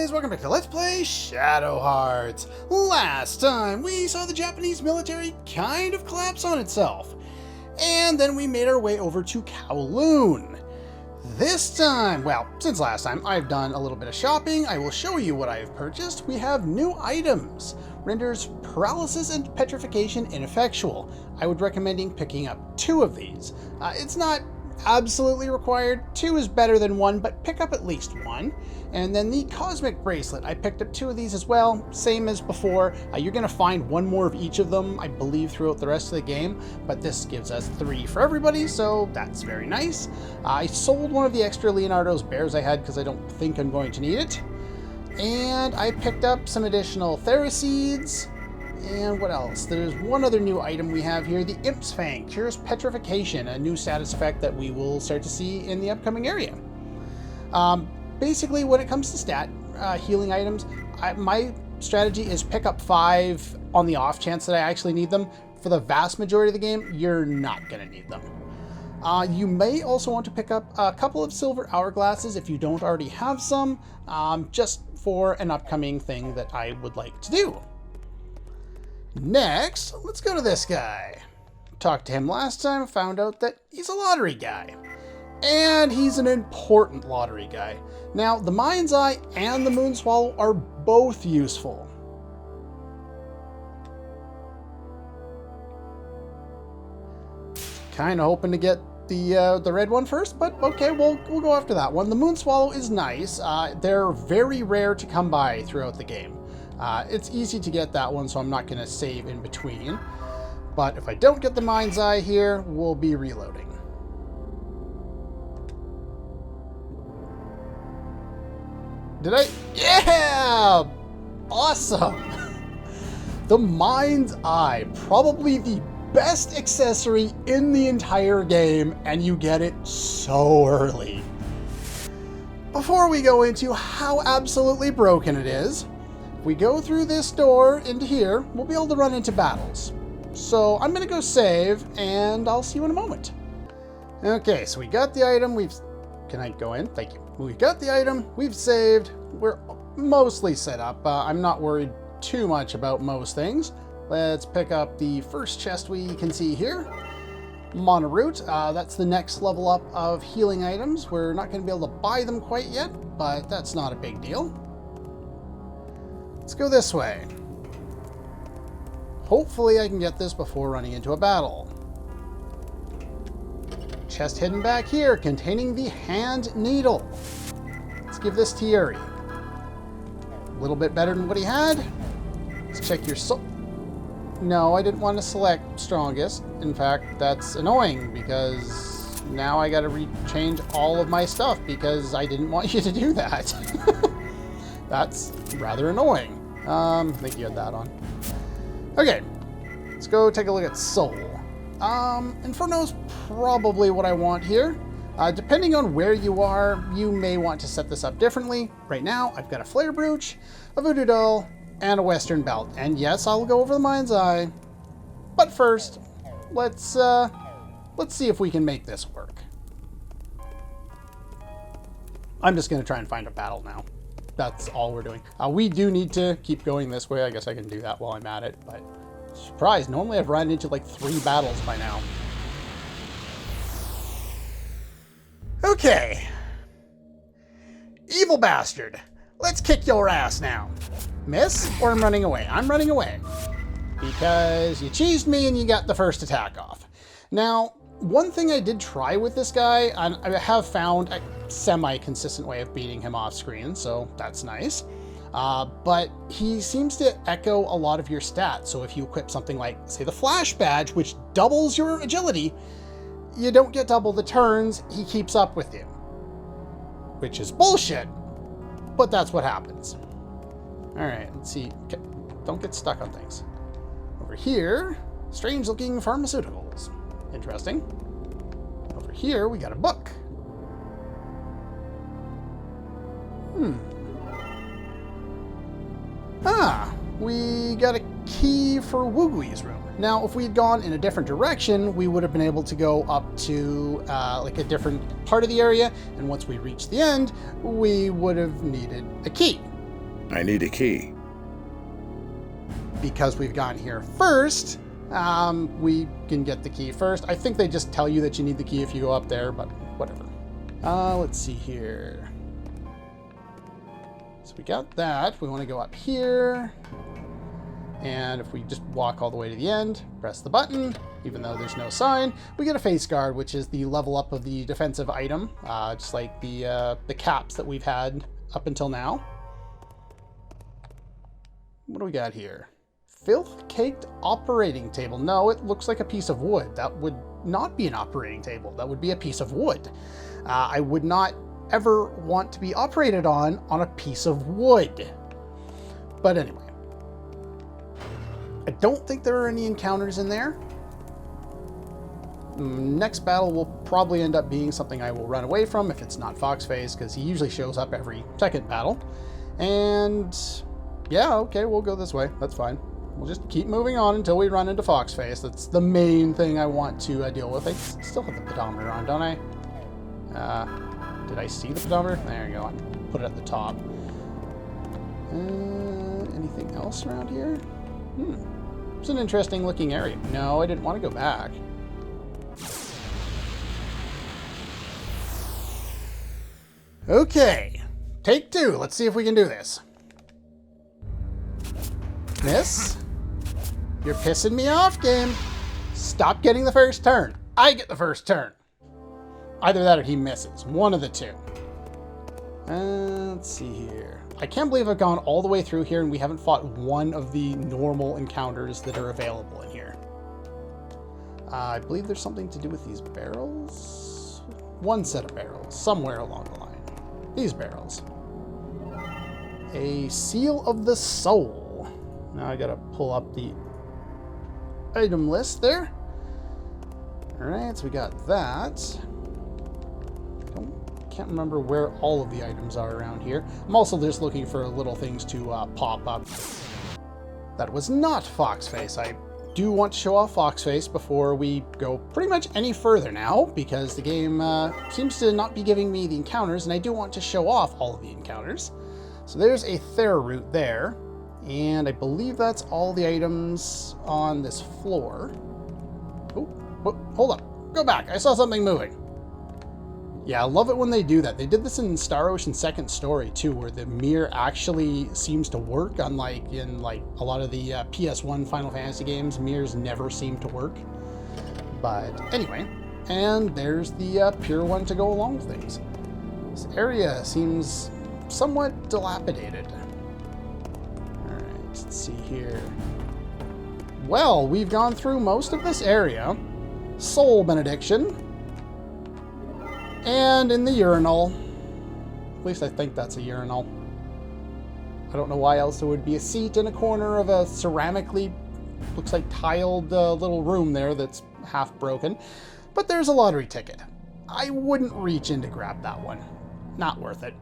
guys, welcome back to Let's Play Shadow Hearts. Last time we saw the Japanese military kind of collapse on itself, and then we made our way over to Kowloon. This time, well, since last time, I've done a little bit of shopping. I will show you what I have purchased. We have new items. Renders paralysis and petrification ineffectual. I would recommend picking up 2 of these. It's not absolutely required. 2 is better than 1, but pick up at least 1. And then the cosmic bracelet, I picked up 2 of these as well, same as before. You're going to find 1 more of each of them, I believe, throughout the rest of the game, but this gives us 3 for everybody, so that's very nice. I sold one of the extra Leonardo's bears I had because I don't think I'm going to need it. And I picked up some additional Theraseeds. And what else? There's one other new item we have here, the Imp's Fang, cures petrification, a new status effect that we will start to see in the upcoming area. Basically, when it comes to healing items, my strategy is pick up 5 on the off chance that I actually need them. For the vast majority of the game, you're not going to need them. You may also want to pick up a couple of silver hourglasses if you don't already have some, just for an upcoming thing that I would like to do. Next, let's go to this guy. Talked to him last time, found out that he's a lottery guy. And he's an important lottery guy. Now, the Mind's Eye and the Moon Swallow are both useful. Kind of hoping to get the red one first, but okay, we'll go after that one. The Moon Swallow is nice. They're very rare to come by throughout the game. It's easy to get that one, so I'm not going to save in between. But if I don't get the Mind's Eye here, we'll be reloading. Did I? Yeah! Awesome! The Mind's Eye, probably the best accessory in the entire game, and you get it so early. Before we go into how absolutely broken it is, if we go through this door into here, we'll be able to run into battles. So I'm going to go save, and I'll see you in a moment. Okay, so we got the item. Can I go in? Thank you. We got the item. We've saved. We're mostly set up. I'm not worried too much about most things. Let's pick up the first chest we can see here. Monaroot. That's the next level up of healing items. We're not going to be able to buy them quite yet, but that's not a big deal. Let's go this way. Hopefully I can get this before running into a battle. Chest hidden back here, containing the hand needle. Let's give this to Yuri. A little bit better than what he had. Let's check your soul. No, I didn't want to select strongest. In fact, that's annoying because now I got to rechange all of my stuff because I didn't want you to do that. That's rather annoying. I think you had that on. Okay, let's go take a look at soul. Inferno's probably what I want here. Depending on where you are, you may want to set this up differently. Right now, I've got a flare brooch, a voodoo doll, and a western belt. And yes, I'll go over the Mind's Eye. But first, let's see if we can make this work. I'm just going to try and find a battle now. That's all we're doing. We do need to keep going this way. I guess I can do that while I'm at it, but surprise, normally I've run into like 3 battles by now. Okay. Evil bastard. Let's kick your ass now. Miss, or I'm running away? I'm running away. Because you cheesed me and you got the first attack off. Now, one thing I did try with this guy, and I have found a semi-consistent way of beating him off screen, so that's nice. But he seems to echo a lot of your stats. So if you equip something like, say, the Flash Badge, which doubles your agility, you don't get double the turns, he keeps up with you. Which is bullshit, but that's what happens. Alright, let's see. Don't get stuck on things. Over here, strange-looking pharmaceuticals. Interesting. Over here, we got a book. We got a key for Wugui's room. Now, if we had gone in a different direction, we would have been able to go up to like a different part of the area, and once we reached the end, we would have needed a key. I need a key. Because we've gotten here first, we can get the key first. I think they just tell you that you need the key if you go up there, but whatever. Let's see here. So we got that. We want to go up here. And if we just walk all the way to the end, press the button, even though there's no sign, we get a face guard, which is the level up of the defensive item, just like the caps that we've had up until now. What do we got here? Filth-caked operating table. No, it looks like a piece of wood. That would not be an operating table. That would be a piece of wood. I would not ever want to be operated on a piece of wood. But anyway. I don't think there are any encounters in there. Next battle will probably end up being something I will run away from if it's not Foxface, because he usually shows up every second battle. And yeah, okay, we'll go this way. That's fine. We'll just keep moving on until we run into Foxface. That's the main thing I want to deal with. I still have the pedometer on, don't I? Did I see the pedometer? There you go. I put it at the top. Anything else around here? It's an interesting looking area. No, I didn't want to go back. Okay, take two. Let's see if we can do this. Miss? You're pissing me off, game. Stop getting the first turn. I get the first turn. Either that or he misses. One of the two. Let's see here. I can't believe I've gone all the way through here and we haven't fought one of the normal encounters that are available in here. I believe there's something to do with these barrels. One set of barrels, somewhere along the line. These barrels. A seal of the soul. Now I gotta pull up the item list there. Alright, so we got that. Can't remember where all of the items are around here. I'm also just looking for little things to pop up. That was not Foxface. I do want to show off Foxface before we go pretty much any further now, because the game seems to not be giving me the encounters, and I do want to show off all of the encounters. So there's a Thera root there, and I believe that's all the items on this floor. Oh, hold up. Go back. I saw something moving. Yeah, I love it when they do that. They did this in Star Ocean Second Story too, where the mirror actually seems to work, unlike in a lot of the PS1 Final Fantasy games. Mirrors never seem to work. But anyway, and there's the pure one to go along with things. This area seems somewhat dilapidated. Alright, let's see here. Well, we've gone through most of this area. Soul Benediction. And in the urinal. At least I think that's a urinal. I don't know why else there would be a seat in a corner of a ceramically, looks like tiled little room there that's half broken. But there's a lottery ticket. I wouldn't reach in to grab that one. Not worth it.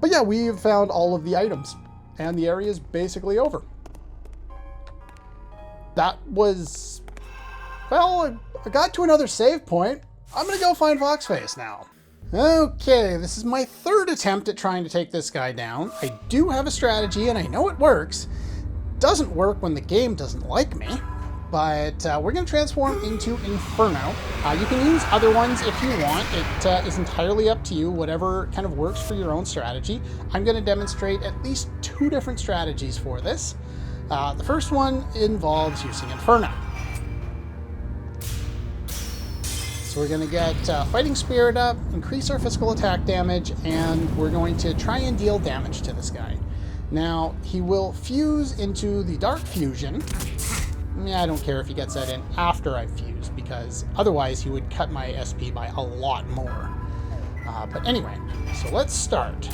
But yeah, we've found all of the items. And the area is basically over. That was... Well, I got to another save point. I'm gonna go find Foxface now. Okay, this is my third attempt at trying to take this guy down. I do have a strategy and I know it works. Doesn't work when the game doesn't like me, but we're gonna transform into Inferno. You can use other ones if you want. It is entirely up to you, whatever kind of works for your own strategy. I'm gonna demonstrate at least two different strategies for this. The first one involves using Inferno. So we're going to get Fighting Spirit up, increase our physical attack damage, and we're going to try and deal damage to this guy. Now, he will fuse into the Dark Fusion. Yeah, I don't care if he gets that in after I've fused, because otherwise he would cut my SP by a lot more. But anyway, so let's start.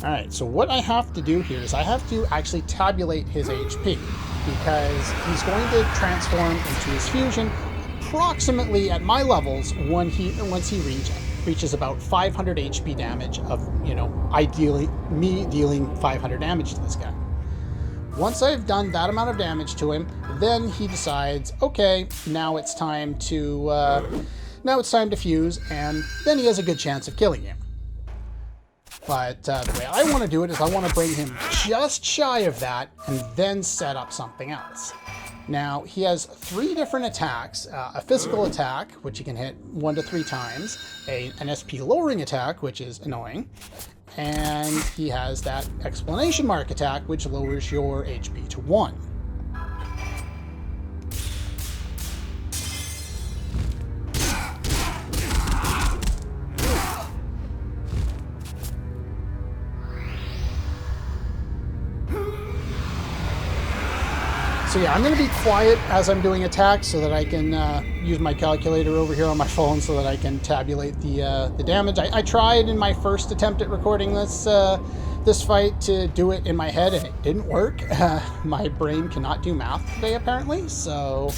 Alright, so what I have to do here is I have to actually tabulate his HP, because he's going to transform into his fusion approximately at my levels once he reaches about 500 HP damage of, ideally me dealing 500 damage to this guy. Once I've done that amount of damage to him, then he decides, okay, now it's time to Now it's time to fuse, and then he has a good chance of killing you. But the way I want to do it is I want to bring him just shy of that and then set up something else. Now, he has 3 different attacks. A physical attack, which he can hit 1 to 3 times. An SP lowering attack, which is annoying. And he has that exclamation mark attack, which lowers your HP to 1. So yeah, I'm going to be quiet as I'm doing attacks so that I can use my calculator over here on my phone so that I can tabulate the damage. I tried in my first attempt at recording this fight to do it in my head, and it didn't work. My brain cannot do math today, apparently, so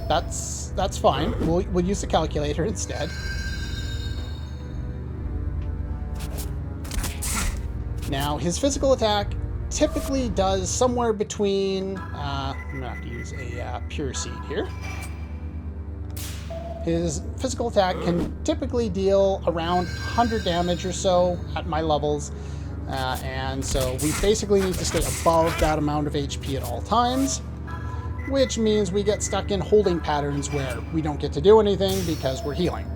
that's fine. We'll use the calculator instead. Now, his physical attack typically does somewhere between, I'm gonna have to use a pure seed here. His physical attack can typically deal around 100 damage or so at my levels, and so we basically need to stay above that amount of HP at all times, which means we get stuck in holding patterns where we don't get to do anything because we're healing.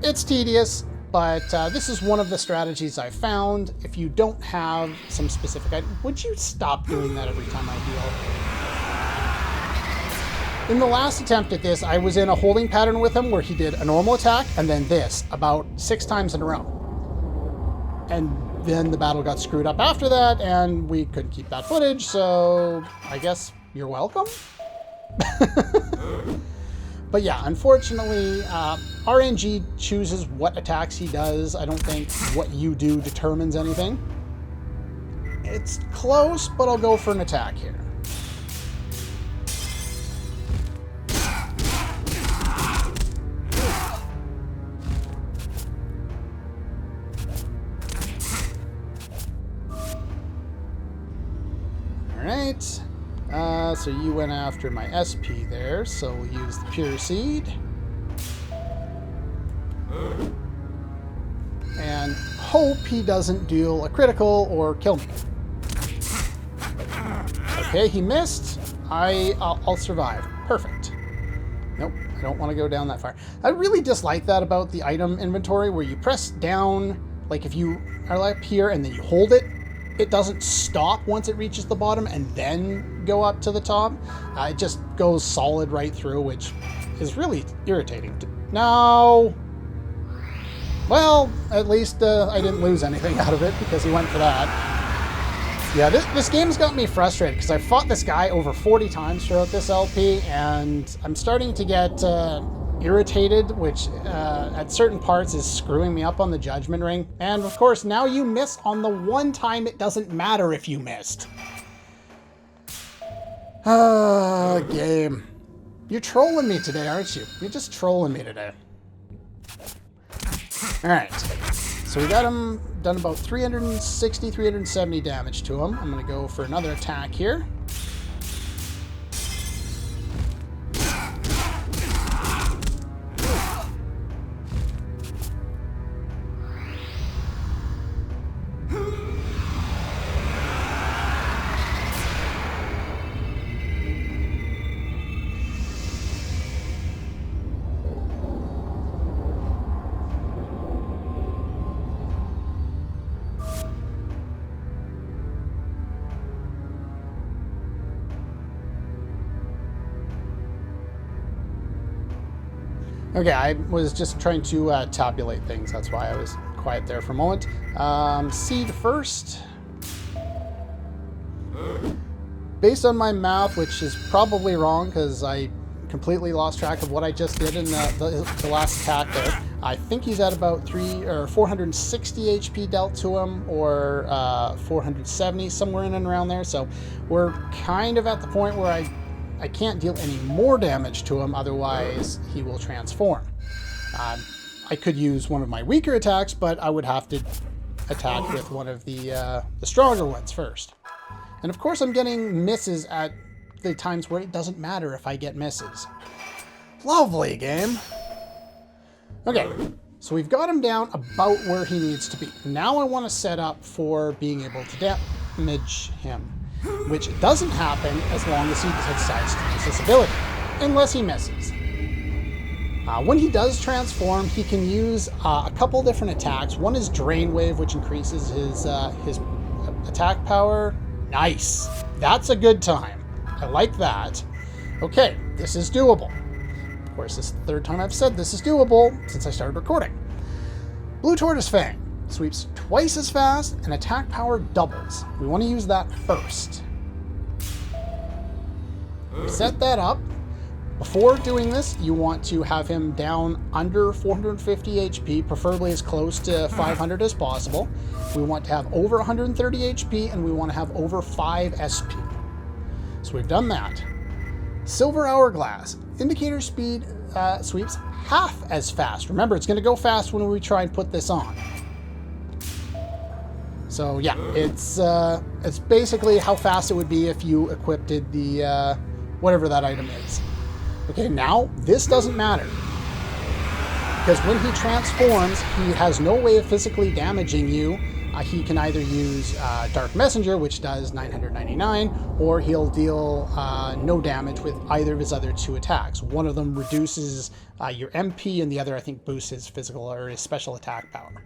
It's tedious, but this is one of the strategies I found. If you don't have some specific item, would you stop doing that every time I heal? In the last attempt at this, I was in a holding pattern with him where he did a normal attack and then this about 6 times in a row. And then the battle got screwed up after that and we couldn't keep that footage, so I guess you're welcome? But yeah, unfortunately, RNG chooses what attacks he does. I don't think what you do determines anything. It's close, but I'll go for an attack here. All right. So you went after my SP there, so we'll use the pure seed. And hope he doesn't deal a critical or kill me. Okay, he missed. I'll survive. Perfect. Nope, I don't want to go down that far. I really dislike that about the item inventory where you press down, like if you are up here and then you hold it, it doesn't stop once it reaches the bottom and then go up to the top. It just goes solid right through, which is really irritating. No! Well, at least I didn't lose anything out of it because he went for that. Yeah, this game's got me frustrated because I fought this guy over 40 times throughout this LP, and I'm starting to get irritated, which at certain parts is screwing me up on the judgment ring. And of course, now you miss on the one time it doesn't matter if you missed. Game. You're trolling me today, aren't you? You're just trolling me today. Alright. So we got him done about 360, 370 damage to him. I'm going to go for another attack here. Okay, I was just trying to tabulate things. That's why I was quiet there for a moment. Seed first. Based on my math, which is probably wrong because I completely lost track of what I just did in the last attack there. I think he's at about 460 HP dealt to him, or 470, somewhere in and around there. So we're kind of at the point where I can't deal any more damage to him, otherwise he will transform. I could use one of my weaker attacks, but I would have to attack with one of the stronger ones first. And of course I'm getting misses at the times where it doesn't matter if I get misses. Lovely game. Okay, so we've got him down about where he needs to be. Now I want to set up for being able to damage him, which doesn't happen as long as he decides to use this ability, unless he misses. When he does transform, he can use a couple different attacks. One is Drain Wave, which increases his attack power. Nice. That's a good time. I like that. Okay, this is doable. Of course, this is the third time I've said this is doable since I started recording. Blue Tortoise Fang sweeps twice as fast and attack power doubles. We want to use that first. We set that up. Before doing this, you want to have him down under 450 HP, preferably as close to 500 as possible. We want to have over 130 HP, and we want to have over 5 SP. So we've done that. Silver Hourglass. Indicator speed sweeps half as fast. Remember, it's going to go fast when we try and put this on. So yeah, it's basically how fast it would be if you equipped the whatever that item is. Okay, now this doesn't matter, because when he transforms, he has no way of physically damaging you. He can either use Dark Messenger, which does 999, or he'll deal no damage with either of his other 2 attacks. One of them reduces your MP, and the other, I think, boosts his physical or his special attack power.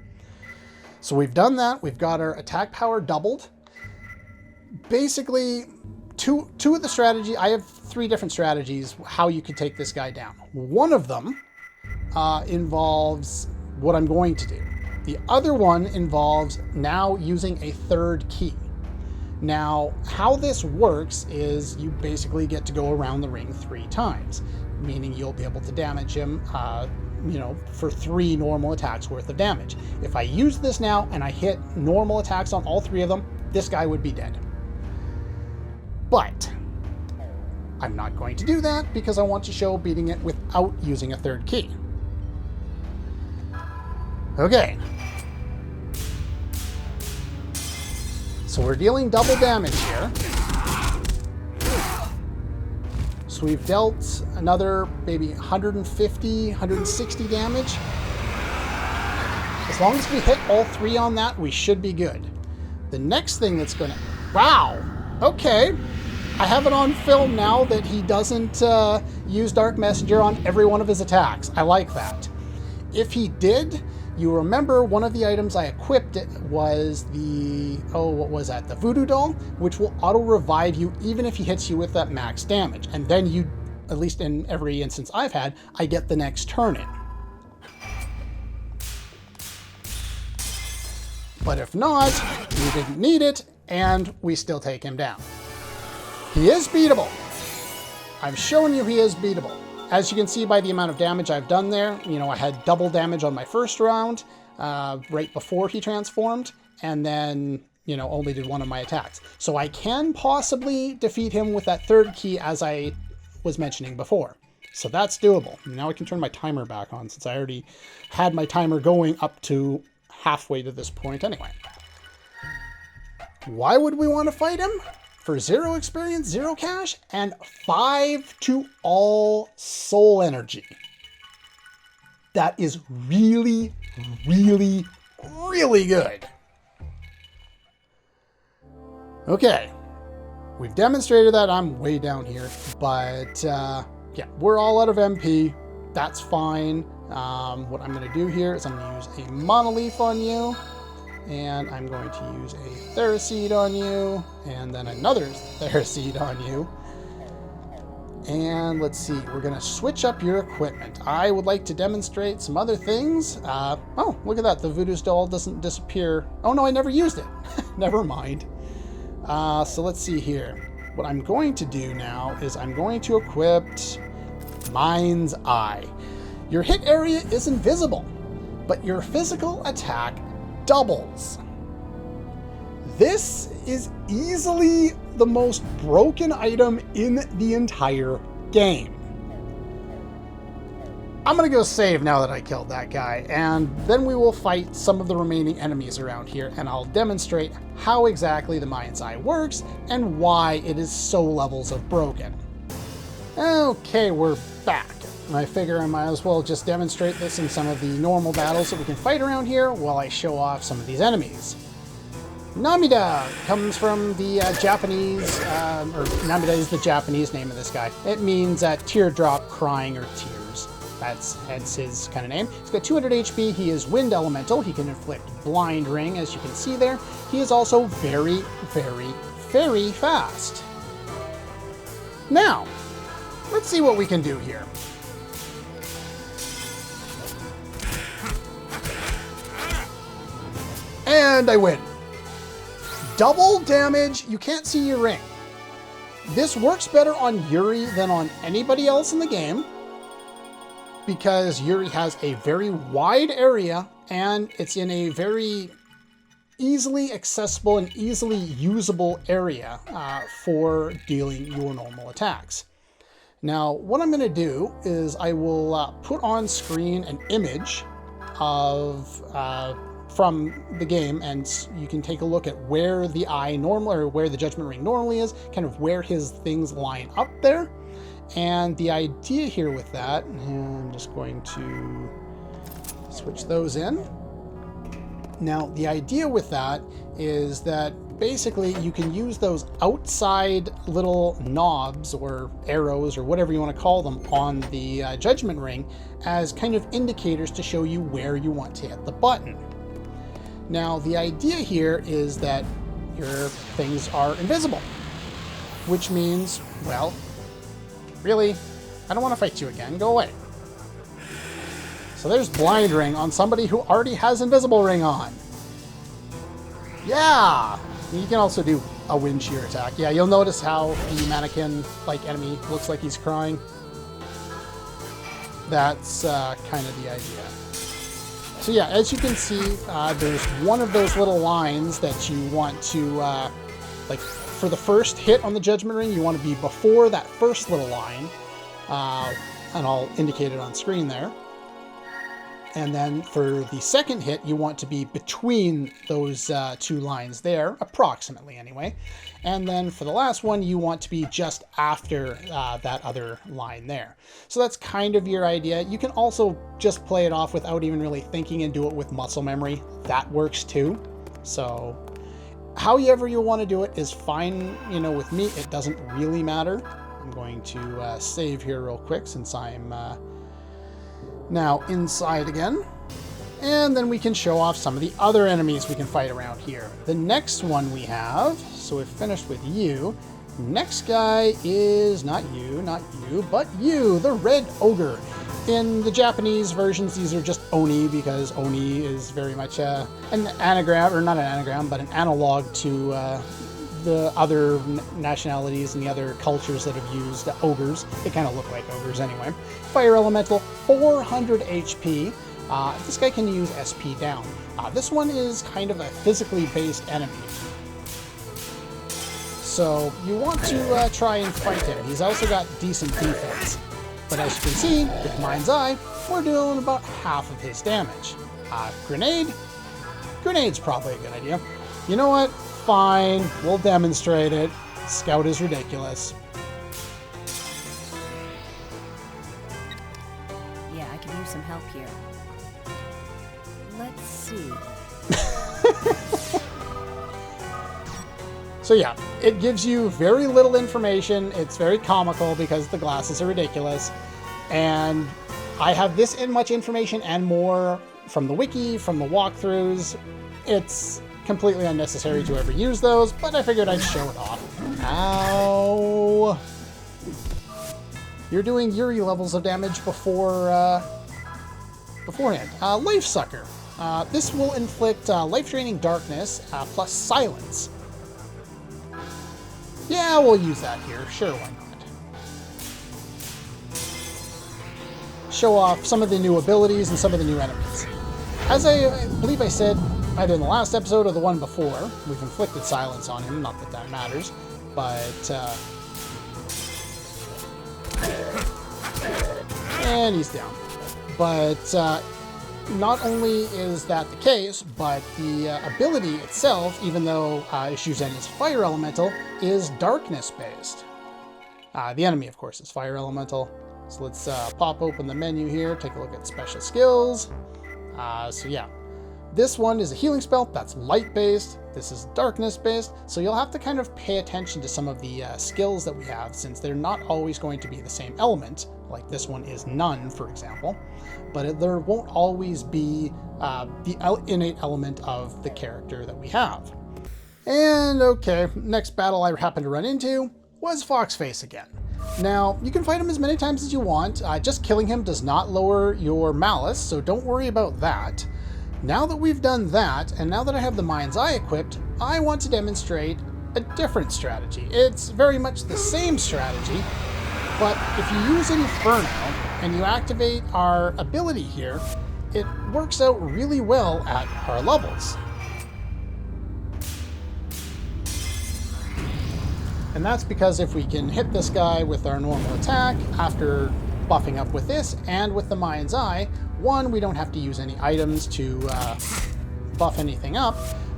So we've done that. We've got our attack power doubled. Basically, two of the strategy. I have 3 different strategies how you could take this guy down. One of them involves what I'm going to do. The other one involves now using a third key. Now, how this works is you basically get to go around the ring 3 times, meaning you'll be able to damage him, for 3 normal attacks worth of damage. If I use this now and I hit normal attacks on all 3 of them, this guy would be dead. But I'm not going to do that because I want to show beating it without using a third key. Okay. So we're dealing double damage here. So we've dealt another maybe 150, 160 damage. As long as we hit all 3 on that, we should be good. The next thing that's going to... Wow! Okay. I have it on film now that he doesn't use Dark Messenger on every one of his attacks. I like that. If he did, you remember one of the items I equipped it was the, what was that? The Voodoo Doll, which will auto-revive you even if he hits you with that max damage. And then you, at least in every instance I've had, I get the next turn in. But if not, you didn't need it, and we still take him down. He is beatable. I've shown you he is beatable. As you can see by the amount of damage I've done there, I had double damage on my first round, right before he transformed, and then, only did 1 of my attacks. So I can possibly defeat him with that third key, as I was mentioning before. So that's doable. Now I can turn my timer back on, since I already had my timer going up to halfway to this point anyway. Why would we want to fight him? For 0 experience, 0 cash, and 5 to all soul energy. That is really, really, really good. Okay. We've demonstrated that. I'm way down here. But, yeah, we're all out of MP. That's fine. What I'm going to do here is I'm going to use a Monolith on you. And I'm going to use a Theraseed on you, and then another Theraseed on you. And let's see, we're going to switch up your equipment. I would like to demonstrate some other things. Oh, look at that, the Voodoo Doll doesn't disappear. Oh no, I never used it. Never mind. So let's see here. What I'm going to do now is I'm going to equip Mind's Eye. Your hit area is invisible, but your physical attack doubles. This is easily the most broken item in the entire game. I'm gonna go save now that I killed that guy, and then we will fight some of the remaining enemies around here, and I'll demonstrate how exactly the Mind's Eye works and why it is so levels of broken. Okay, we're back. And I figure I might as well just demonstrate this in some of the normal battles that we can fight around here while I show off some of these enemies. Namida comes from the Japanese, or Namida is the Japanese name of this guy. It means teardrop, crying, or tears. That's his kind of name. He's got 200 HP. He is Wind Elemental. He can inflict Blind Ring, as you can see there. He is also very, very, very fast. Now, let's see what we can do here. And I win. Double damage. You can't see your ring. This works better on Yuri than on anybody else in the game, because Yuri has a very wide area and it's in a very easily accessible and easily usable area for dealing your normal attacks. Now, what I'm going to do is I will put on screen an image of from the game, and you can take a look at where the eye normally, or where the Judgment Ring normally is, kind of where his things line up there. And the idea here with that, I'm just going to switch those in. Now, the idea with that is that basically you can use those outside little knobs or arrows or whatever you want to call them on the Judgment Ring as kind of indicators to show you where you want to hit the button. Now, the idea here is that your things are invisible, which means, well, really, I don't want to fight you again. Go away. So there's Blind Ring on somebody who already has Invisible Ring on. Yeah! You can also do a Wind Shear attack. Yeah, you'll notice how the mannequin-like enemy looks like he's crying. That's kind of the idea. So yeah, as you can see, there's one of those little lines that you want to, like, for the first hit on the Judgment Ring, you want to be before that first little line, and I'll indicate it on screen there. And then for the second hit, you want to be between those two lines there, approximately anyway. And then for the last one, you want to be just after that other line there. So that's kind of your idea. You can also just play it off without even really thinking and do it with muscle memory. That works too. So however you want to do it is fine. You know, with me, it doesn't really matter. I'm going to save here real quick since I'm now inside again. And then we can show off some of the other enemies we can fight around here. The next one we have, so we've finished with you. Next guy is not you, but you, the Red Ogre. In the Japanese versions, these are just Oni, because Oni is very much an anagram, or not an anagram, but an analog to the other nationalities and the other cultures that have used ogres. They kind of look like ogres anyway. Fire Elemental, 400 HP. This guy can use SP down. This one is kind of a physically based enemy. So you want to try and fight him. He's also got decent defense. But as you can see, with Mind's Eye, we're doing about half of his damage. Grenade? Grenade's probably a good idea. You know what? Fine, we'll demonstrate it. Scout is ridiculous. Yeah, I can use some help here. Let's see. So yeah, it gives you very little information. It's very comical because the glasses are ridiculous. And I have this much information and more from the wiki, from the walkthroughs. It's completely unnecessary to ever use those, but I figured I'd show it off. Ow! You're doing Yuri levels of damage beforehand. Life Sucker. This will inflict life-draining darkness plus silence. Yeah, we'll use that here. Sure, why not? Show off some of the new abilities and some of the new enemies. As I believe I said either in the last episode or the one before, we've inflicted silence on him, not that that matters, but and he's down. But not only is that the case, but the ability itself, even though Shuzen is Fire Elemental, is Darkness based. The enemy, of course, is Fire Elemental. So let's pop open the menu here, take a look at special skills. So yeah, this one is a healing spell that's light-based. This is darkness-based. So you'll have to kind of pay attention to some of the skills that we have, since they're not always going to be the same element. Like this one is none, for example. But there won't always be the innate element of the character that we have. And okay, next battle I happened to run into was Foxface again. Now, you can fight him as many times as you want. Just killing him does not lower your malice, so don't worry about that. Now that we've done that, and now that I have the Mind's Eye equipped, I want to demonstrate a different strategy. It's very much the same strategy, but if you use Inferno and you activate our ability here, it works out really well at our levels. And that's because if we can hit this guy with our normal attack after buffing up with this and with the Mind's Eye, one, we don't have to use any items to buff anything up,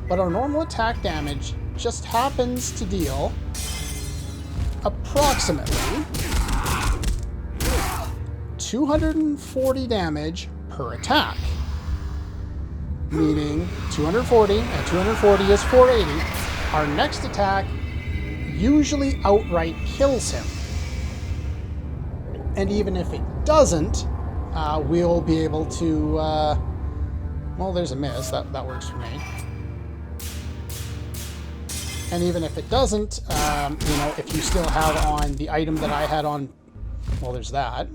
but our normal attack damage just happens to deal approximately 240 damage per attack. Meaning 240, and 240 is 480. Our next attack usually outright kills him. And even if it doesn't, we'll be able to, well, there's a miss, that works for me. And even if it doesn't, you know, if you still have on the item that I had on, well, there's that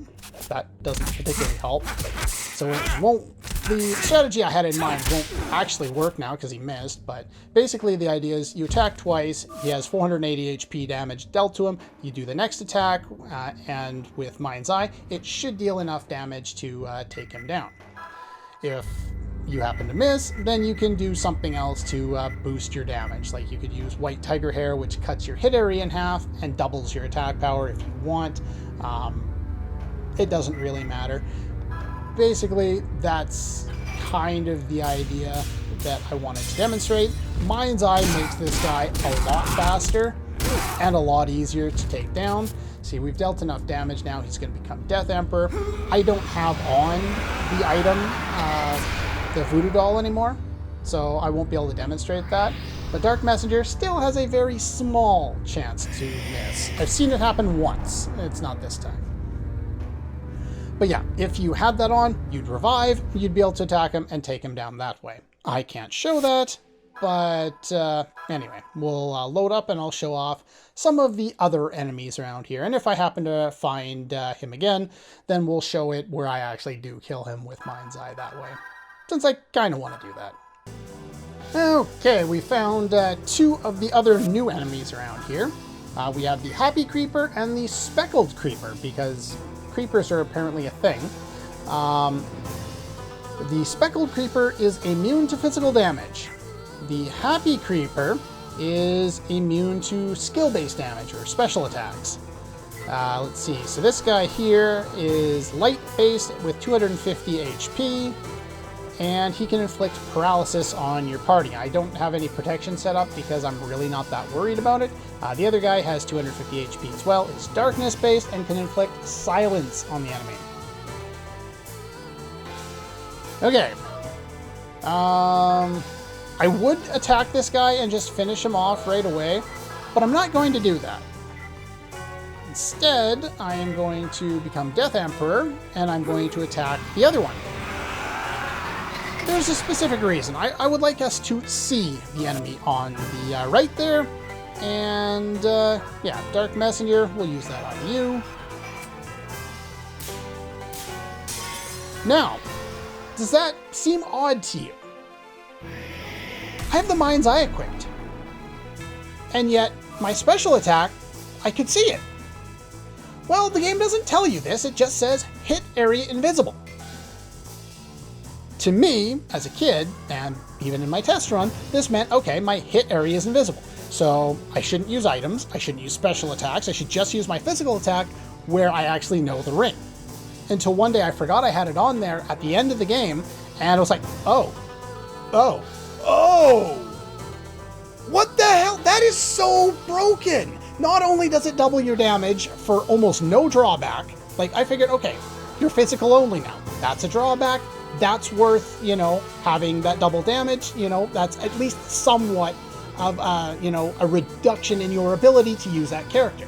doesn't particularly help. So it won't, the strategy I had in mind won't actually work now because he missed, but basically the idea is you attack twice, he has 480 HP damage dealt to him, you do the next attack, and with Mind's Eye, it should deal enough damage to take him down. If you happen to miss, then you can do something else to boost your damage. Like you could use White Tiger Hair, which cuts your hit area in half and doubles your attack power if you want. It doesn't really matter. Basically, that's kind of the idea that I wanted to demonstrate. Mind's Eye makes this guy a lot faster and a lot easier to take down. See, we've dealt enough damage now, he's going to become Death Emperor. I don't have on the item, the Voodoo Doll anymore, so I won't be able to demonstrate that. But Dark Messenger still has a very small chance to miss. I've seen it happen once. It's not this time. But yeah, if you had that on, you'd revive, you'd be able to attack him and take him down that way. I can't show that, but anyway, we'll load up and I'll show off some of the other enemies around here. And if I happen to find him again, then we'll show it where I actually do kill him with Mind's Eye that way, since I kind of want to do that. Okay, we found two of the other new enemies around here. We have the Happy Creeper and the Speckled Creeper, because creepers are apparently a thing. The Speckled Creeper is immune to physical damage. The Happy Creeper is immune to skill-based damage or special attacks. Let's see, so this guy here is light-based with 250 HP, and he can inflict paralysis on your party. I don't have any protection set up because I'm really not that worried about it. The other guy has 250 HP as well, is darkness-based, and can inflict silence on the enemy. Okay. I would attack this guy and just finish him off right away, but I'm not going to do that. Instead, I am going to become Death Emperor, and I'm going to attack the other one. There's a specific reason. I would like us to see the enemy on the right there. And, yeah, Dark Messenger, we'll use that on you. Now, does that seem odd to you? I have the Mind's Eye equipped. And yet, my special attack, I could see it. Well, the game doesn't tell you this. It just says, hit area invisible. To me, as a kid, and even in my test run, this meant, okay, my hit area is invisible. So I shouldn't use items, I shouldn't use special attacks, I should just use my physical attack where I actually know the ring. Until one day I forgot I had it on there at the end of the game, and I was like, oh. What the hell? That is so broken! Not only does it double your damage for almost no drawback, Like, I figured, okay, you're physical only now. That's a drawback. That's worth, you know, having that double damage. You know, that's at least somewhat of, you know, a reduction in your ability to use that character.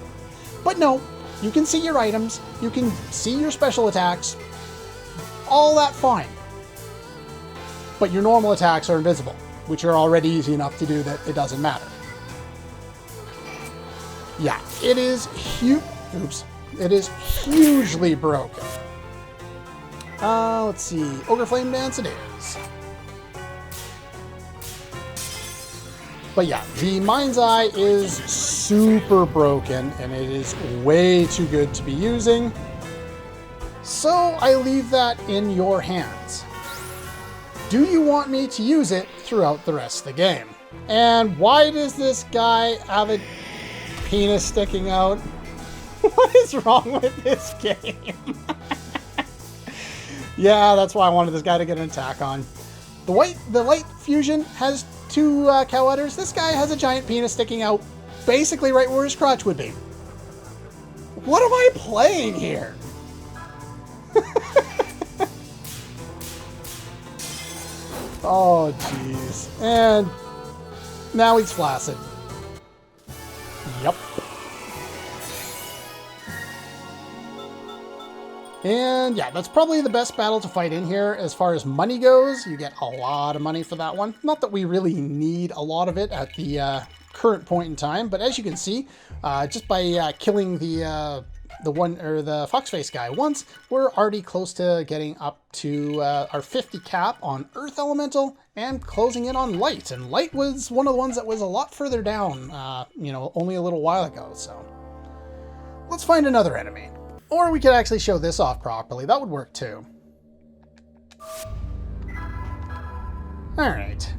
But no, you can see your items. You can see your special attacks. All that fine. But your normal attacks are invisible, which are already easy enough to do that it doesn't matter. Yeah, it is huge. Oops. It is hugely broken. Let's see. Ogre Flame Dance it is. But yeah, the Mind's Eye is super broken, and it is way too good to be using. So I leave that in your hands. Do you want me to use it throughout the rest of the game? And why does this guy have a penis sticking out? What is wrong with this game? Yeah, that's why I wanted this guy to get an attack on. The light fusion has 2 cow udders. This guy has a giant penis sticking out basically right where his crotch would be. What am I playing here? Oh, jeez. And now he's flaccid. Yep. And yeah, that's probably the best battle to fight in here as far as money goes. You get a lot of money for that one. Not that we really need a lot of it at the current point in time, but as you can see, just by killing the Foxface guy once, we're already close to getting up to our 50 cap on Earth Elemental and closing in on Light. And Light was one of the ones that was a lot further down, you know, only a little while ago. So let's find another enemy. Or we could actually show this off properly. That would work too. Alright.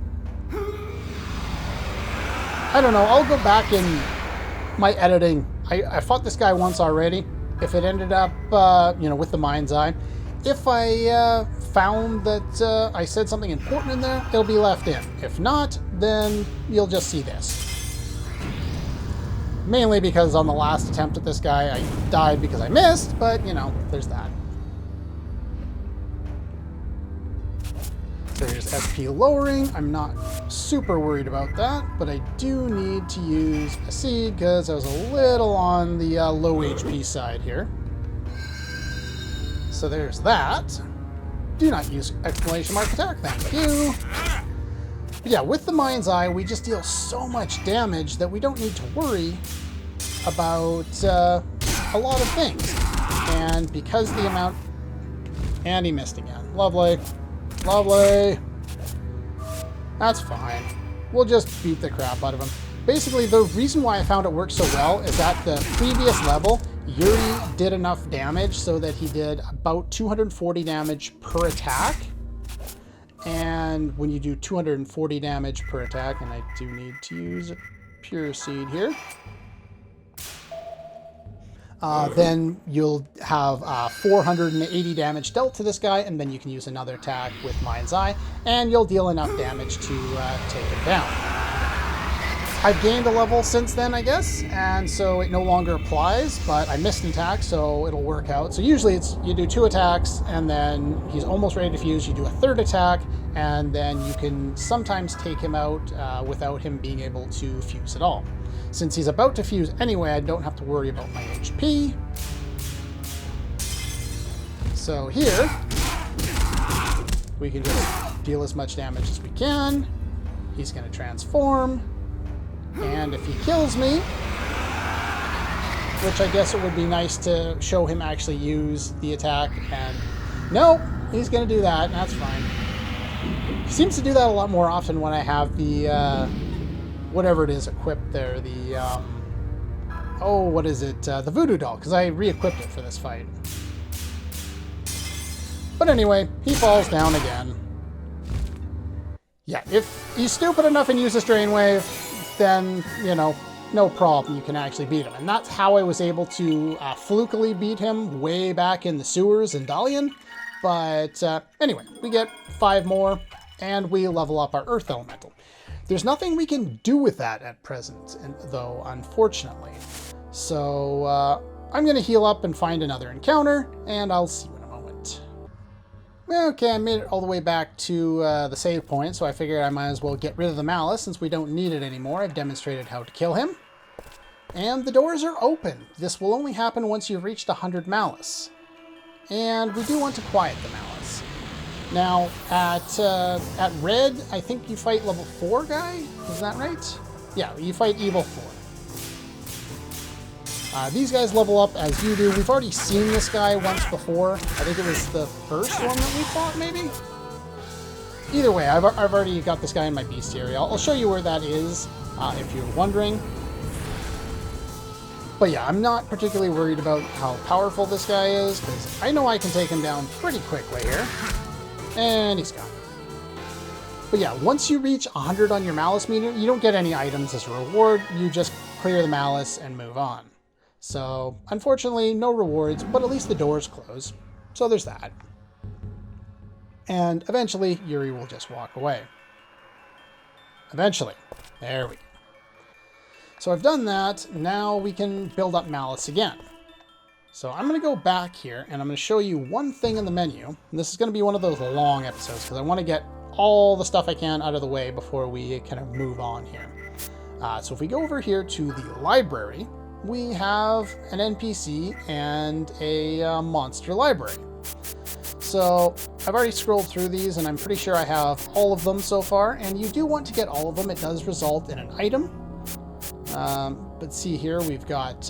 I don't know. I'll go back in my editing. I fought this guy once already. If it ended up, you know, with the Mind's Eye. If I found that I said something important in there, it'll be left in. If not, then you'll just see this. Mainly because on the last attempt at this guy, I died because I missed, but, you know, there's that. There's SP lowering. I'm not super worried about that, but I do need to use a seed because I was a little on the low HP side here. So there's that. Do not use exclamation mark attack, thank you. But yeah, with the Mind's Eye, we just deal so much damage that we don't need to worry about a lot of things. And because the amount... And he missed again. Lovely. Lovely. That's fine. We'll just beat the crap out of him. Basically, the reason why I found it worked so well is that the previous level, Yuri did enough damage so that he did about 240 damage per attack. And when you do 240 damage per attack, and I do need to use a pure seed here, then you'll have 480 damage dealt to this guy, and then you can use another attack with Mind's Eye, and you'll deal enough damage to take him down. I've gained a level since then, I guess, and so it no longer applies, but I missed an attack, so it'll work out. So usually it's you do 2 attacks, and then he's almost ready to fuse. You do a 3rd attack, and then you can sometimes take him out without him being able to fuse at all. Since he's about to fuse anyway, I don't have to worry about my HP. So here, we can just deal as much damage as we can. He's going to transform. And if he kills me, which I guess it would be nice to show him actually use the attack, and no, he's going to do that, and that's fine. He seems to do that a lot more often when I have the, whatever it is equipped there, the, oh, what is it, the voodoo doll, because I re-equipped it for this fight. But anyway, he falls down again. Yeah, if he's stupid enough and uses Drain Wave, then, you know, no problem, you can actually beat him. And that's how I was able to flukily beat him way back in the sewers in Dalian. But anyway, we get 5 more, and we level up our Earth Elemental. There's nothing we can do with that at present, though, unfortunately. So I'm going to heal up and find another encounter, and I'll see you in a moment. Okay, I made it all the way back to the save point, so I figured I might as well get rid of the malice since we don't need it anymore. I've demonstrated how to kill him. And the doors are open. This will only happen once you've reached 100 malice. And we do want to quiet the malice. Now, at red, I think you fight level 4 guy? Is that right? Yeah, you fight evil 4. These guys level up as you do. We've already seen this guy once before. I think it was the first one that we fought, maybe? Either way, I've already got this guy in my bestiary. I'll show you where that is, if you're wondering. But yeah, I'm not particularly worried about how powerful this guy is, because I know I can take him down pretty quickly here. And he's gone. But yeah, once you reach 100 on your malice meter, you don't get any items as a reward. You just clear the malice and move on. So, unfortunately, no rewards, but at least the doors close. So there's that. And eventually, Yuri will just walk away. Eventually. There we go. So I've done that. Now we can build up malice again. So I'm going to go back here, and I'm going to show you one thing in the menu. And this is going to be one of those long episodes, because I want to get all the stuff I can out of the way before we kind of move on here. So if we go over here to the library, we have an NPC and a monster library. So I've already scrolled through these, and I'm pretty sure I have all of them so far. And you do want to get all of them. It does result in an item. But see here, we've got,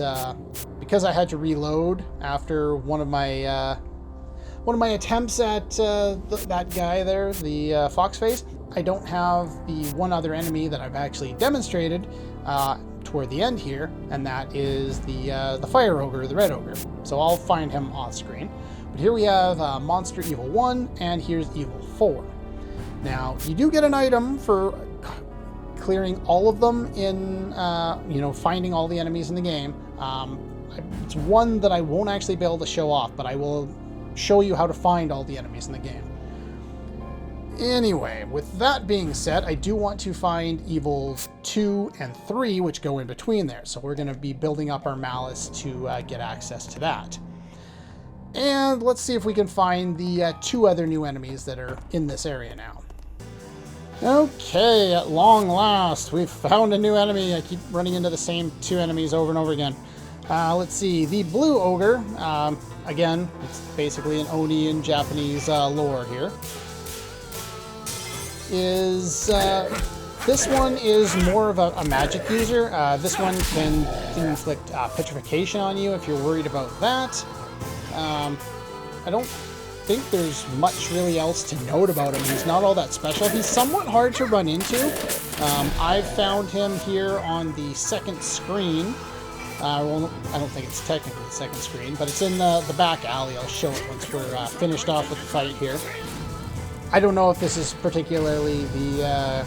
because I had to reload after one of my attempts at that guy there, the Foxface, I don't have the one other enemy that I've actually demonstrated toward the end here, and that is the Fire Ogre, the Red Ogre. So I'll find him off screen. But here we have Monster Evil 1, and here's Evil 4. Now, you do get an item for clearing all of them in, finding all the enemies in the game. It's one that I won't actually be able to show off, but I will show you how to find all the enemies in the game. Anyway, with that being said, I do want to find Evils 2 and 3, which go in between there. So we're going to be building up our malice to get access to that. And let's see if we can find the 2 other new enemies that are in this area now. Okay, at long last, we've found a new enemy. I keep running into the same 2 enemies over and over again. Let's see, the Blue Ogre, again, it's basically an Oni in Japanese lore here, is, this one is more of a magic user. This one can inflict petrification on you if you're worried about that. I don't think there's much really else to note about him. He's not all that special. He's somewhat hard to run into. I've found him here on the second screen. Well, I don't think it's technically the second screen, but it's in the back alley. I'll show it once we're finished off with the fight here. I don't know if this is particularly the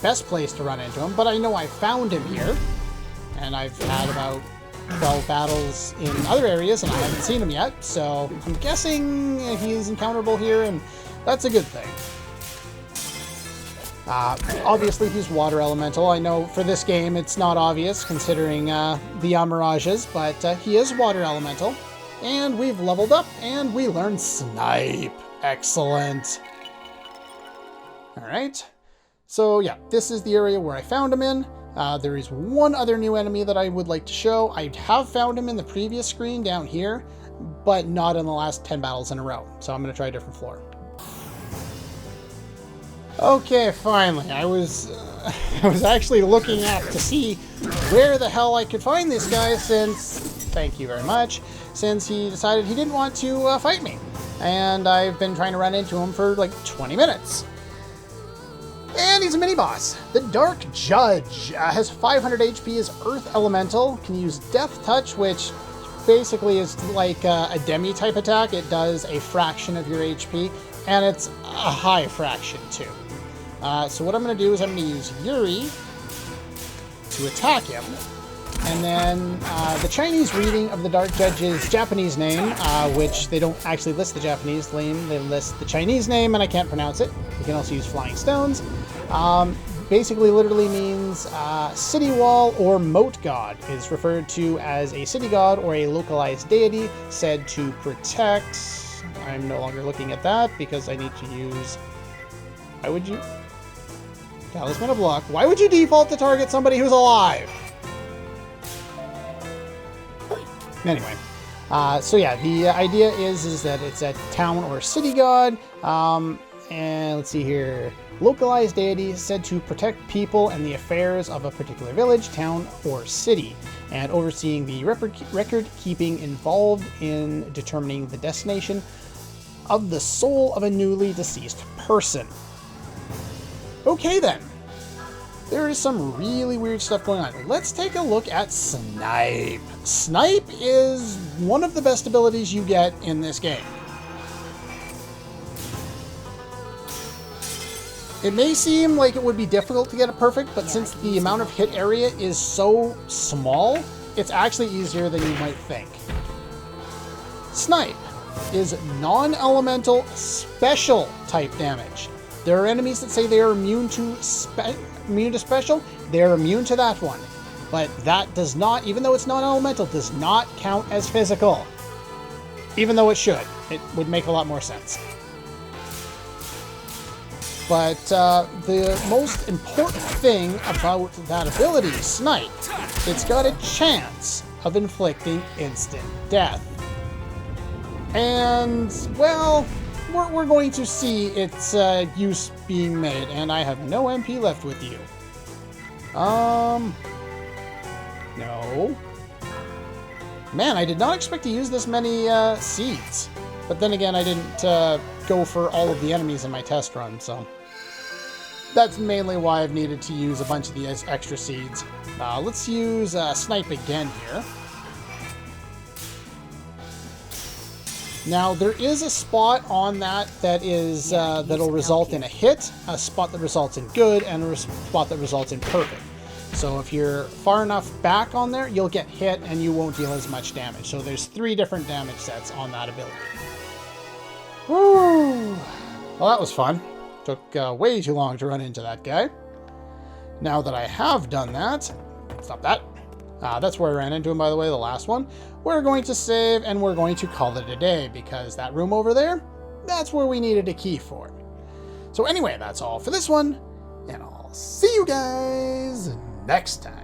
best place to run into him, but I know I found him here, and I've had about 12 battles in other areas, and I haven't seen him yet, so I'm guessing he's encounterable here, and that's a good thing. Obviously, he's water elemental. I know for this game it's not obvious, considering the mirages, but he is water elemental. And we've leveled up, and we learned Snipe. Excellent. Alright. So, yeah, this is the area where I found him in. There is one other new enemy that I would like to show. I have found him in the previous screen down here, but not in the last 10 battles in a row. So I'm going to try a different floor. Okay, finally. I was actually looking up to see where the hell I could find this guy since, thank you very much, since he decided he didn't want to fight me. And I've been trying to run into him for like 20 minutes. And he's a mini-boss. The Dark Judge has 500 HP, is Earth Elemental, can use Death Touch, which basically is like a demi-type attack. It does a fraction of your HP, and it's a high fraction too. So what I'm going to do is I'm going to use Yuri to attack him. And then the Chinese reading of the Dark Judge's Japanese name, which they don't actually list the Japanese name, they list the Chinese name, and I can't pronounce it. You can also use Flying Stones. basically literally means city wall or moat god, is referred to as a city god or a localized deity said to protect. I'm no longer looking at that because I need to use... Why would you... Talisman of Luck. Why would you default to target somebody who's alive? Anyway. So yeah, the idea is that it's a town or city god. And let's see here. Localized deity said to protect people and the affairs of a particular village, town, or city, and overseeing the record keeping involved in determining the destination of the soul of a newly deceased person. Okay then. There is some really weird stuff going on. Let's take a look at Snipe. Snipe is one of the best abilities you get in this game. It may seem like it would be difficult to get it perfect, but since the amount of hit area is so small, it's actually easier than you might think. Snipe is non-elemental special type damage. There are enemies that say they are immune to special. They're immune to that one. But that does not, even though it's non-elemental, does not count as physical. Even though it should. It would make a lot more sense. But the most important thing about that ability, Snipe, it's got a chance of inflicting instant death. And, well, we're going to see its use being made, and I have no MP left with you. No. Man, I did not expect to use this many seeds. But then again, I didn't go for all of the enemies in my test run, so... That's mainly why I've needed to use a bunch of these extra seeds. Let's use Snipe again here. Now, there is a spot on that is that'll result in a hit, a spot that results in good, and a spot that results in perfect. So if you're far enough back on there, you'll get hit and you won't deal as much damage. So there's 3 different damage sets on that ability. Woo! Well, that was fun. Took way too long to run into that guy. Now that I have done that, stop that. That's where I ran into him, by the way, the last one. We're going to save, and we're going to call it a day, because that room over there, that's where we needed a key for. So anyway, that's all for this one, and I'll see you guys next time.